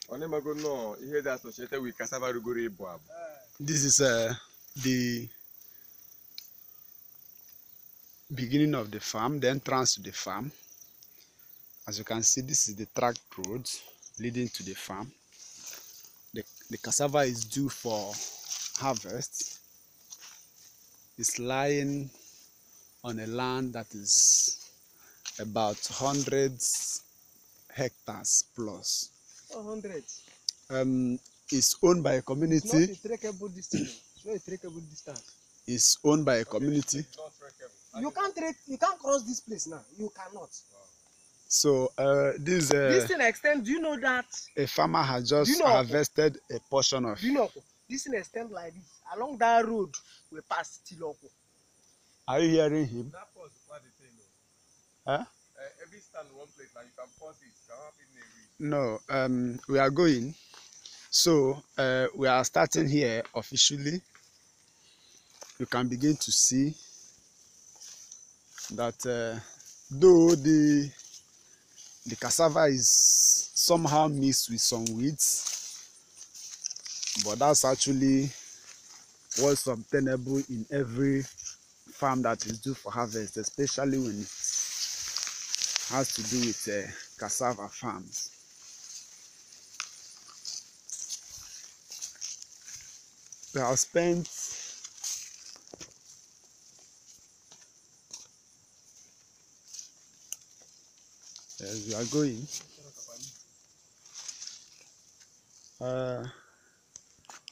associated with cassava ruguri boab. This is the beginning of the farm, the entrance to the farm. As you can see, this is the track road leading to the farm. The cassava is due for harvest. It's lying on a land that is about 100 hectares plus. 100. It's owned by a community. It's not a trackable distance. It's not a trackable distance. It's owned by a community. You can't cross this place now. You cannot. So this thing extends. Do you know that a farmer has just harvested a portion of. Do you know this thing extends like this along that road? We pass till Ohaukwu. Are you hearing him? That pause is what they say, Huh? Every stand one place now, you can pause it. No, we are going. So we are starting here officially. You can begin to see that though the cassava is somehow mixed with some weeds, but that's actually what's obtainable in every farm that is due for harvest, especially when it has to do with cassava farms. We have spent as we are going.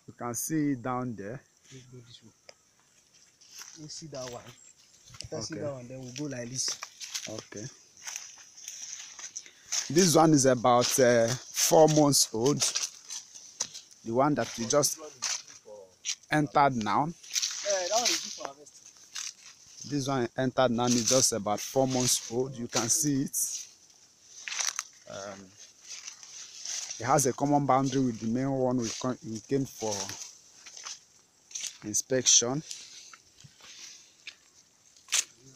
You can see it down there. Let's go this way. We'll see that one. After see that one, then we'll go like this. Okay. This one is about 4 months old. The one that we just entered now. That one is good for harvesting. This one entered now is just about 4 months old. You can see it. It has a common boundary with the main one we came for inspection.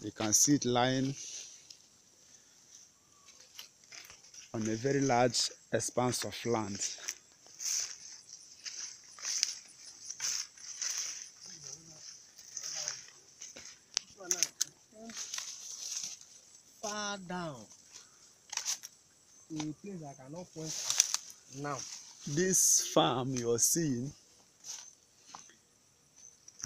You can see it lying on a very large expanse of land. Far down to a place I cannot point at now. This farm you're seeing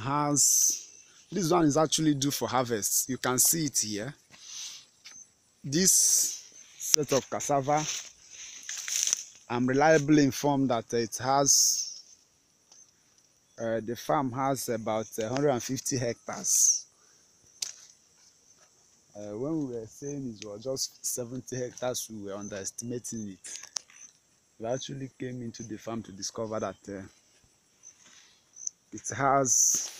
has, this one is actually due for harvest. You can see it here. This set of cassava, I'm reliably informed that it has, the farm has about 150 hectares. When we were saying it was just 70 hectares, we were underestimating it. We actually came into the farm to discover that it has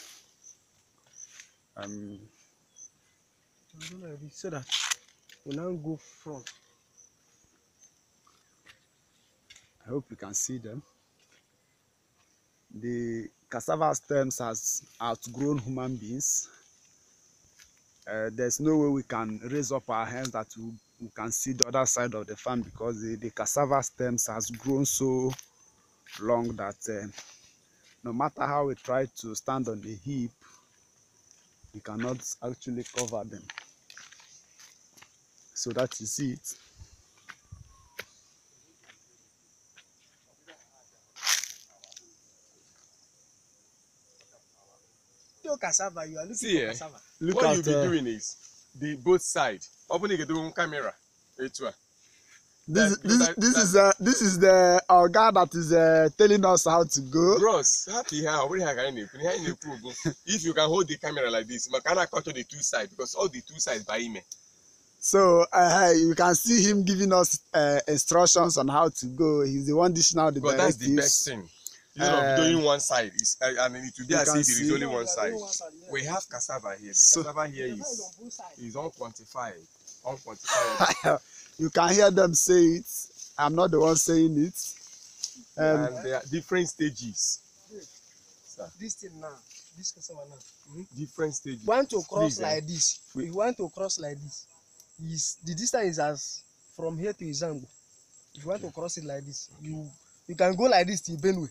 so that we now go front. I hope you can see them. The cassava stems has outgrown human beings. There's no way we can raise up our hands that we can see the other side of the farm, because the cassava stems has grown so long that no matter how we try to stand on the heap, we cannot actually cover them. So that is it. Cassava, you are looking See, for cassava. What you'll be doing is the both sides. Open it to camera. This is the our guy that is telling us how to go. Bros, if you can hold the camera like this, I cannot capture the two sides, because all the two sides by email. So you can see him giving us instructions on how to go. He's the one dishing out the directives. But that's the best thing. Instead of doing one side, and it will be as if there is only one side. We have cassava here. The cassava here is unquantified. You can hear them say it. I'm not the one saying it. And there are different stages. This thing now, this cassava now. Different stages. You want to cross like this. You want to cross like this. The distance is as from here to Ngbo. If you want to cross it like this, you You can go like this till Benue.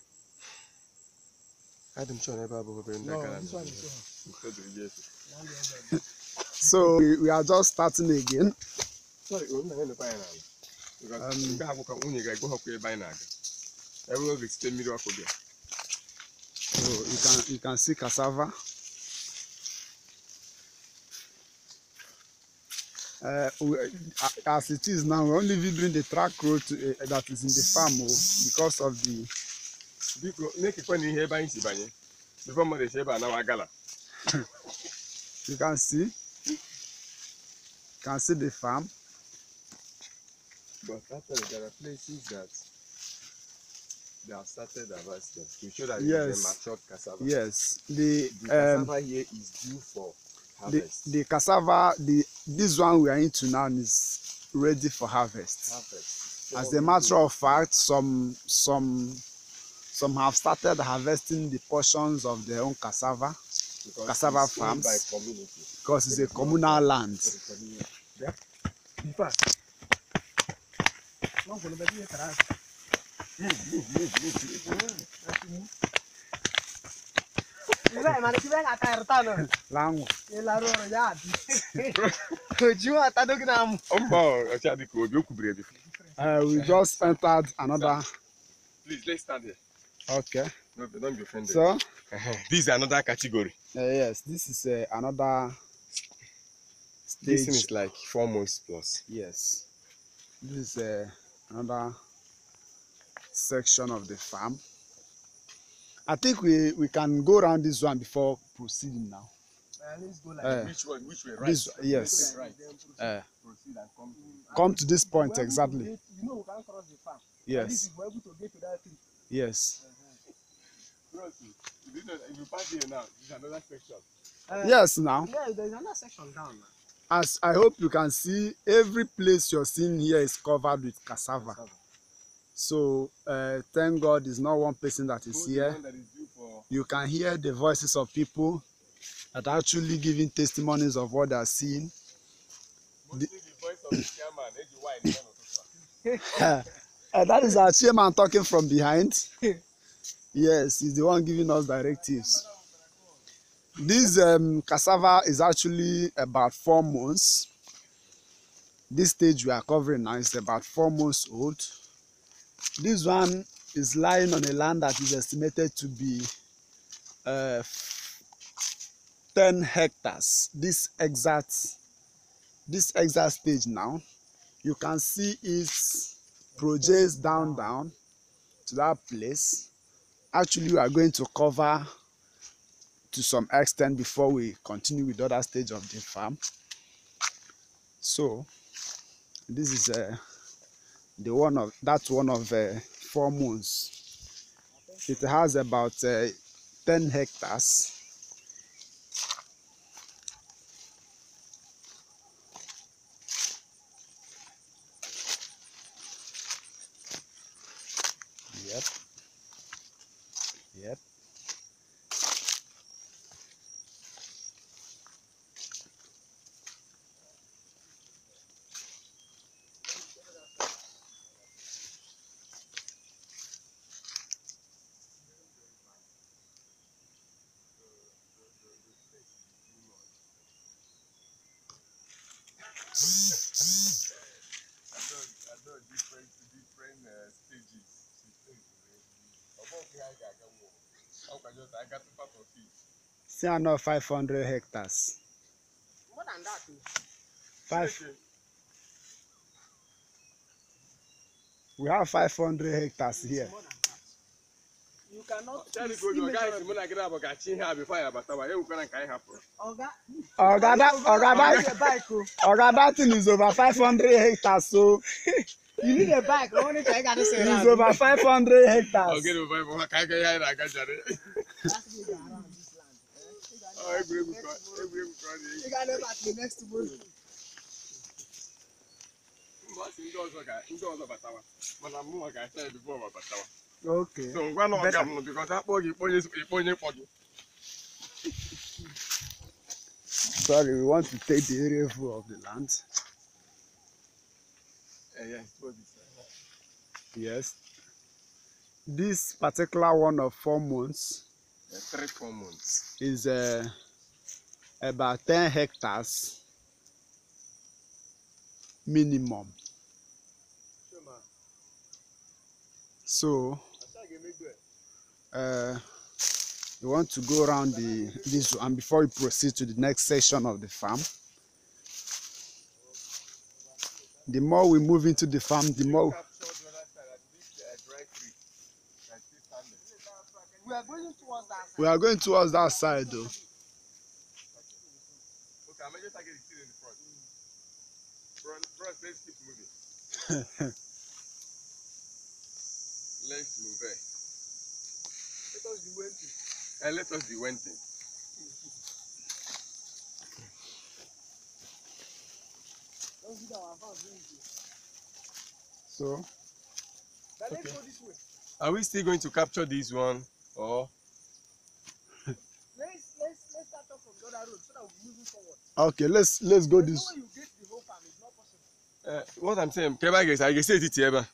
I'm sure never No, this one is So we are just starting again. sorry, we're not going to buy an because we have a only guy go up here by now. Everyone will stay middle of there. So you can see cassava. As it is now, we're only doing the track road that is in the farm because of the. Make it funny here by before Mother Sheba now a gala. You can see. Can see the farm. But actually, there are places that they have started harvesting to show that Yes. it is a matured cassava. Yes, The cassava here is due for harvest. the cassava, this one we are into now is ready for harvest. So As a matter of fact, some have started harvesting the portions of their own cassava it's owned by farms community. because it's a communal land. Yeah. We just entered another. Please, let's stand here. Okay. No, don't be offended. So this is another category. yes, this is another stage. This thing is like 4 months plus. Yes, this is another section of the farm. I think we can go around this one before proceeding now. Let's go like Which one? Which way? Right. This, yes. Right. Proceed and come to this point exactly. You know we can cross the farm. Yes. We're able to get to that tree. Yes. If you pass here now, this is another section. Yes, now. Yeah, there's another section down now. As I hope you can see, every place you're seeing here is covered with cassava. So thank God it's not one person that is here. You can hear the voices of people that are actually giving testimonies of what they are seeing. Mostly the voice of the chairman. That is our chairman talking from behind. Yes, he's the one giving us directives. This cassava is actually about 4 months. This stage we are covering now is about 4 months old. This one is lying on a land that is estimated to be 10 hectares. This exact stage now, you can see it's projects down to that place. Actually, we are going to cover to some extent before we continue with the other stage of the farm. So this is one of 4 months. It has about 10 hectares. Yep. I know different stages. I got part of it. See, I know 500 hectares. More than that. 5. We have 500 hectares here. You cannot. That thing is over 500 hectares, so you need a bike. It's over 500 hectares. Okay. So we're not going because that sorry, we want to take the area full of the land. Yes. This particular one of 4 months 3-4 months is about 10 hectares minimum. So you want to go around this one before you proceed to the next section of the farm. The more we move into the farm, the more We are going towards that side. we are going towards that side though. Okay, I'm just taking the seat in the front. Bros, let's keep moving. Let's move. Let us be waiting. Let us be waiting. So Let's go this way. Are we still going to capture this one, or? Let's start off from the other road so that we're moving forward. okay, let's go this. When you get the whole farm, it's not possible. What I'm saying, Keba guys, I can say it here.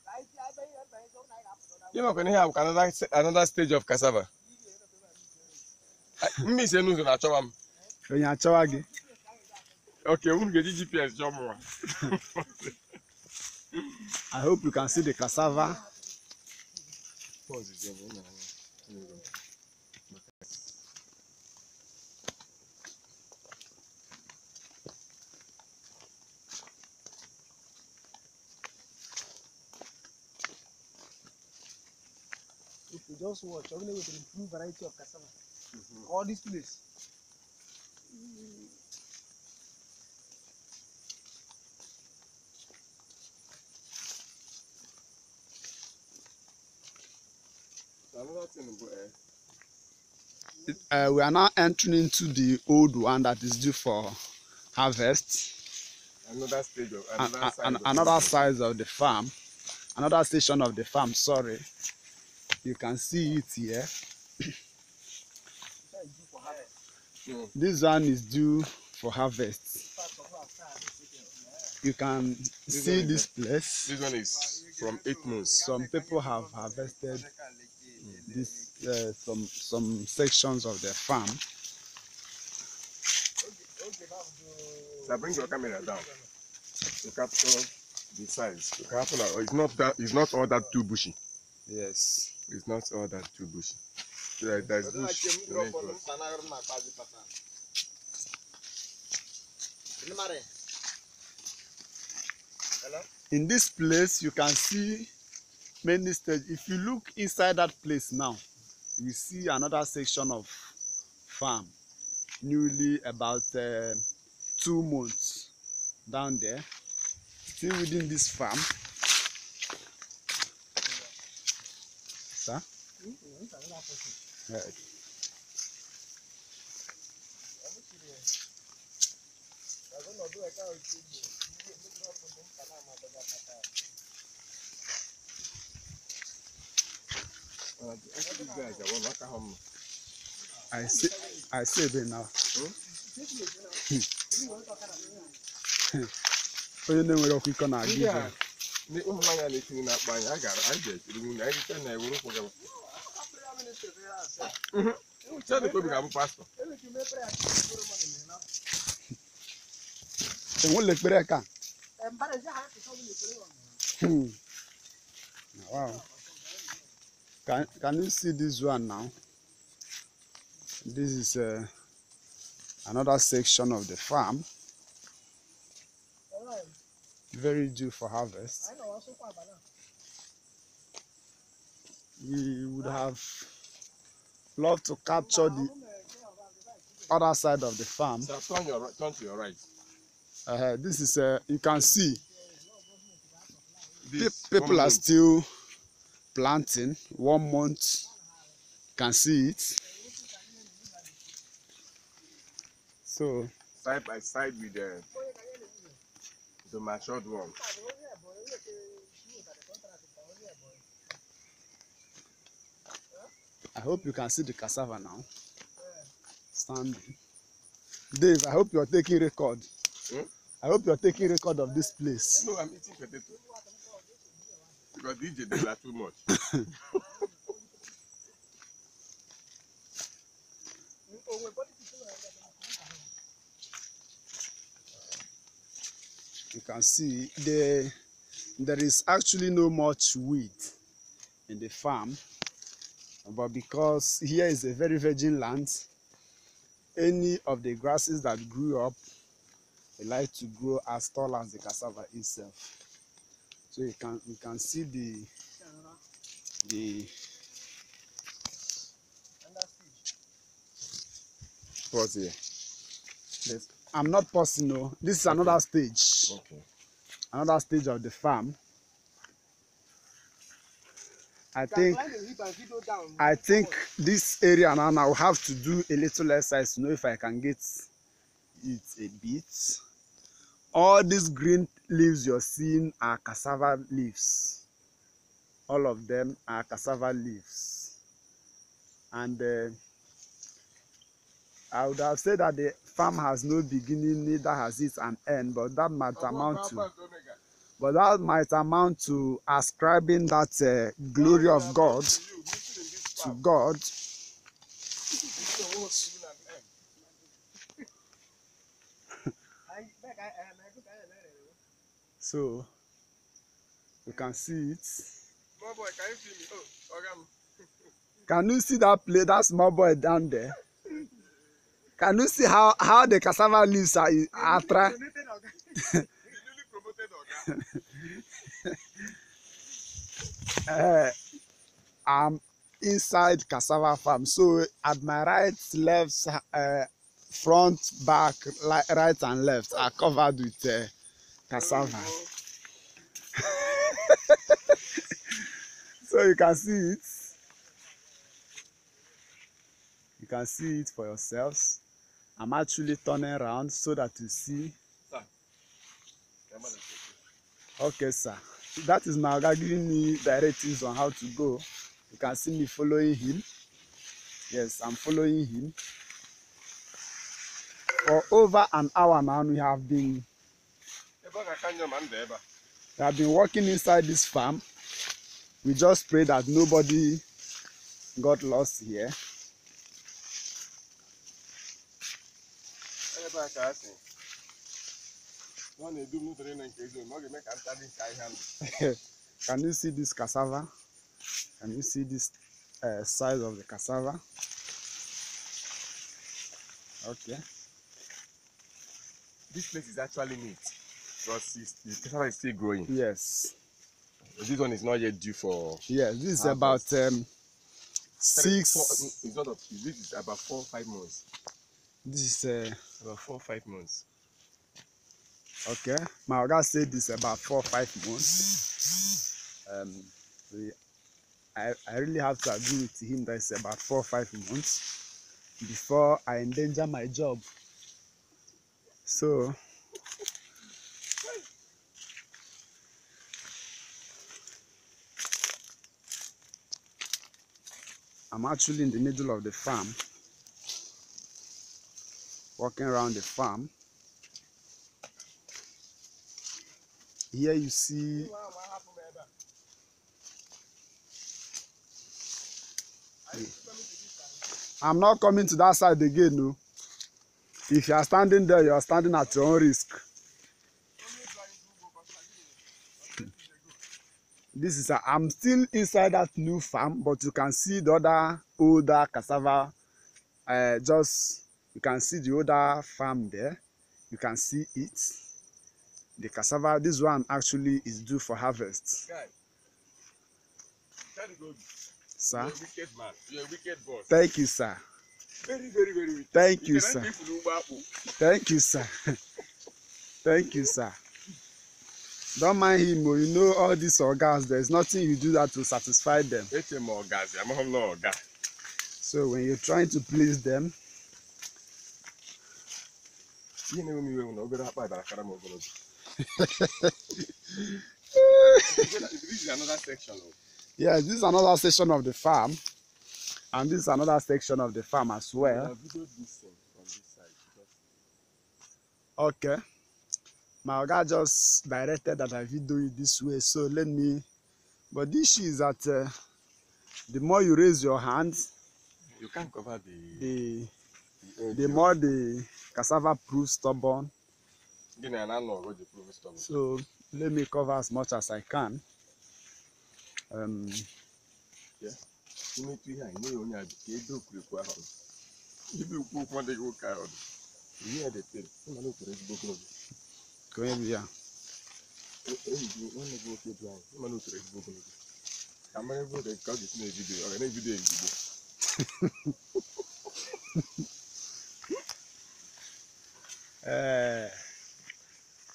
You know, can have another stage of cassava. Me say no, na chawam. Okay, we get GPS job. I hope you can see the cassava. If you just watch, I'm going to improve variety of cassava. All this place. Another thing, We are now entering into the old one that is due for harvest. another stage of Another side of the farm, another station of the farm. Sorry, you can see it here. This one is due for harvest. You can see this place. This one is from 8 months. Some people have harvested this some sections of their farm. So bring your camera down to capture the size. It's not all that too bushy. Yes. It's not all that too bushy. There's bush. In this place, you can see many stages. If you look inside that place now, you see another section of farm, newly about 2 months down there. Still within this farm. Sir? Right. I say it now. Onye na-enwere ọkụ iko na-aga ije. Ụmụ nwaanyị a na-etinye n'akpa anyị, a ga-ejiri nwunye anyị rite na ewuru ụkwụ gaba. Chadị Kobi ga-abụ pastọ. Enwere ekpere ka. Wow. Can you see this one now? This is another section of the farm. Very due for harvest. We would have loved to capture the other side of the farm. So turn to your right. This is you can see This people are still planting. 1 month, you can see it. So side by side with the matured one. I hope you can see the cassava now. Standing. Dave, I hope you are taking record. I hope you are taking record of this place. No, I'm eating potato. Because DJ did that too much. can see there is actually no much weed in the farm, but because here is a very virgin land, any of the grasses that grew up, they like to grow as tall as the cassava itself. So you can see the What's here? Yes. I'm not pausing, no. This is another stage. Okay. Another stage of the farm. I think this area now I will have to do a little exercise to know if I can get it a bit. All these green leaves you're seeing are cassava leaves. All of them are cassava leaves. And I would have said that the farm has no beginning, neither has it an end, but that might amount to ascribing that glory of God to God. So you can see it. Small boy, can you see me? Oh, can you see that play, that small boy down there? Can you see how the cassava leaves are I'm inside cassava farm, so at my right, left, front, back, right and left are covered with cassava. So you can see it. You can see it for yourselves. I'm actually turning around so that you see. Okay, sir. That is my guy giving me directives on how to go. You can see me following him. Yes, I'm following him. For over an hour now, we have been working inside this farm. We just pray that nobody got lost here. Can you see this cassava? Can you see this size of the cassava? Okay. This place is actually neat because the cassava is still growing. Yes. This one is not yet due for. Yes, this is about 6. It's not up. This is about 4 or 5 months. This is about 4 or 5 months. Okay, my guy said this is about 4 or 5 months. I really have to agree with him that it's about 4 or 5 months before I endanger my job. So I'm actually in the middle of the farm, walking around the farm. Here you see I'm not coming to that side again, no. If you are standing there, you are standing at your own risk. This is I'm still inside that new farm, but you can see the other older cassava. You can see the older farm there. You can see it. The cassava, this one actually is due for harvest. Sir? You're a wicked man. You're a wicked boss. Thank you, sir. Very, very, very wicked. Thank you, sir. Thank you, sir. Thank you, sir. Don't mind him, you know all these organs, there's nothing you do that to satisfy them. So when you're trying to please them, This is another section. Yeah, this is another section of the farm, and this is another section of the farm as well. Okay, my guy just directed that I video it this way, so let me. But the issue is that the more you raise your hands, you can't cover the more the cassava proves stubborn, So let me cover as much as I can. Yeah.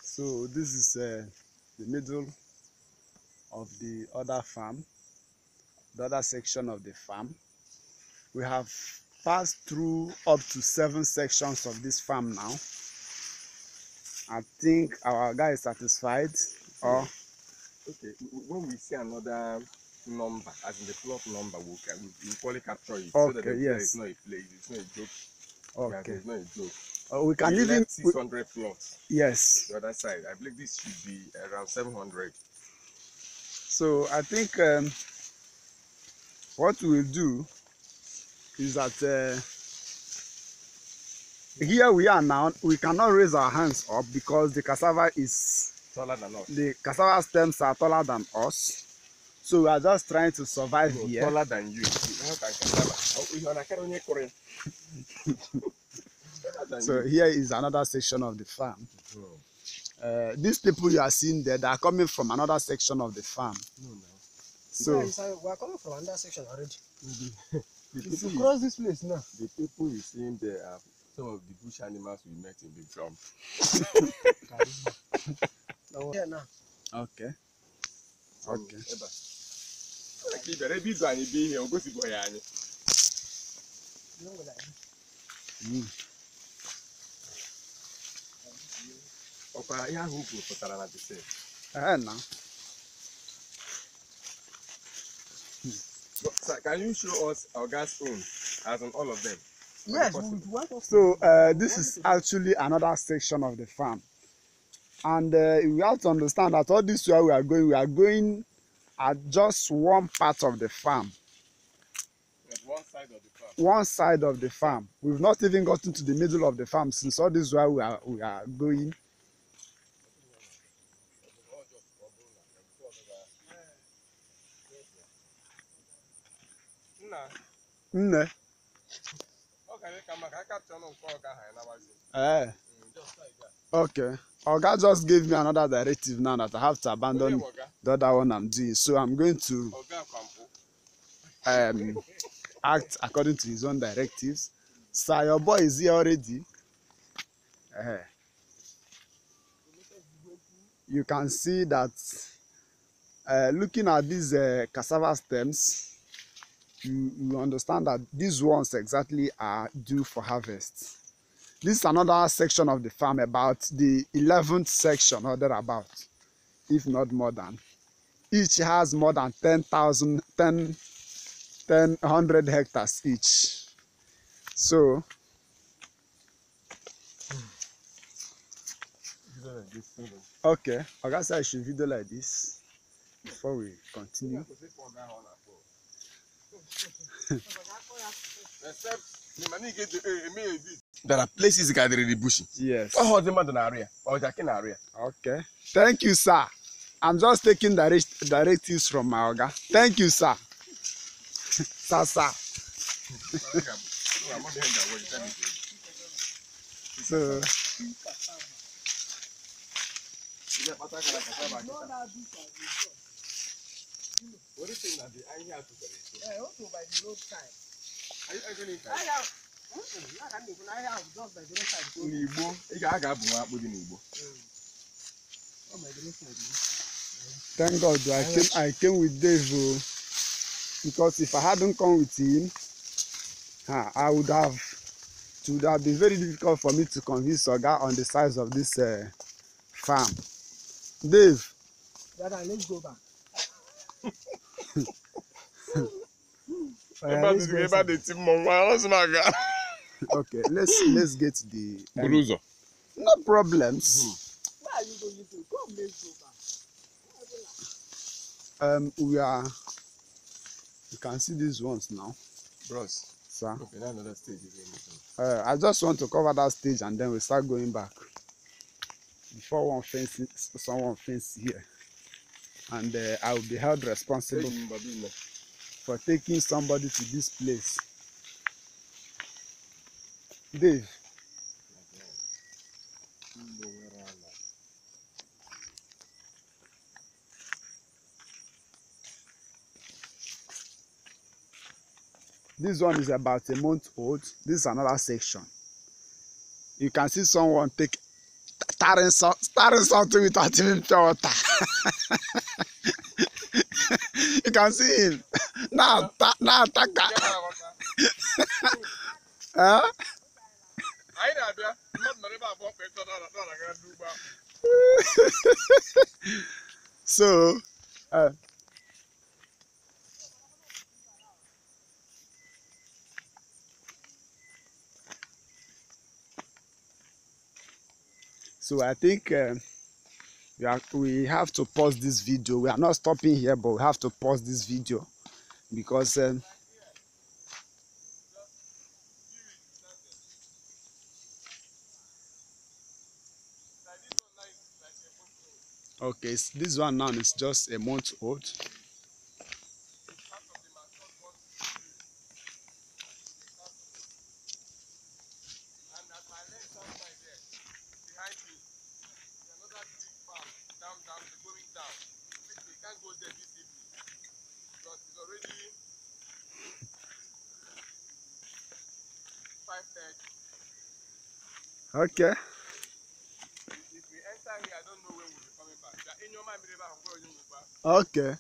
So this is the middle of the other farm, the other section of the farm. We have passed through up to 7 sections of this farm now. I think our guy is satisfied. Or okay, when we see another number, as in the plot number, we'll probably capture it. Okay, so that yes. It's not a play, it's not a joke. okay, It's not a joke. we can even left 600 plots. Yes. The other side, I believe this should be around 700. So I think what we'll do is that here we are now. We cannot raise our hands up because the cassava is Taller than us. The cassava stems are taller than us. So we are just trying to survive here. Taller than you. How can cassava? So here is another section of the farm. These people you are seeing there, they are coming from another section of the farm. So we are coming from another section already. If you cross this place now. The people you see there are some of the bush animals we met in the farm. Here now. Okay. Okay. Now. So can you show us our gas own as on all of them? Yes. So this is actually another section of the farm, and we have to understand that all this way we are going at just one part of the farm. One side of the farm. One side of the farm. We've not even gotten to the middle of the farm since all this way we are going. Okay. Okay. Oga just gave me another directive now that I have to abandon the other one I'm doing. So I'm going to act according to his own directives. Sir, your boy is here already. You can see that looking at these cassava stems, you understand that these ones exactly are due for harvest. This is another section of the farm, about the 11th section or thereabout, if not more than. Each has more than 100 hectares each. So okay, I guess I should video like this before we continue. There are places that are really bushy. Yes. Okay. Thank you, sir. I'm just taking directives from my Oga. Thank you, sir. Sir. So. What do you think that the idea to the also by the roadside. Are you actually I have just by the roadside. Ngbo, Ngbo. Oh my goodness. Thank God I came with Dave, because if I hadn't come with him, it would have been very difficult for me to convince Oga on the size of this farm. Dave. Let's go back. Okay, let's get the no problems. Where are you going to? Come, let's go back. You can see these ones now. Bros. Sir. Okay, now another stage. I just want to cover that stage and then we start going back. before someone fence here, and I will be held responsible for taking somebody to this place. Dave. This one is about a month old. This is another section. You can see someone starting something without even pure water. You can see him. Now attack that. Huh? So, I think we have to pause this video. We are not stopping here, but we have to pause this video because okay, this one now is just a month old. Okay. If we enter here, I don't know when we'll be coming back. In your mind, okay. And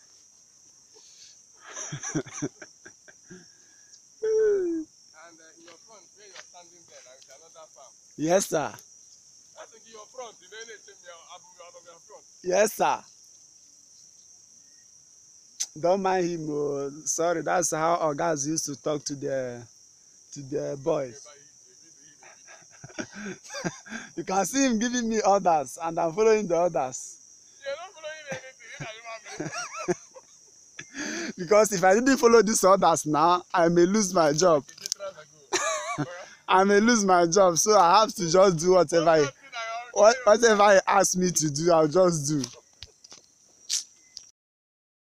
in your front, where you're standing there, there is another farm. Yes, sir. I think in your front, you know, out of your front. Yes, sir. Don't mind him. Oh. Sorry, that's how our guys used to talk to the boys. You can see him giving me orders, and I'm following the orders. You're not following anything. Because if I didn't follow these orders now, I may lose my job. I may lose my job, so I have to just do whatever he asks me to do. I'll just do.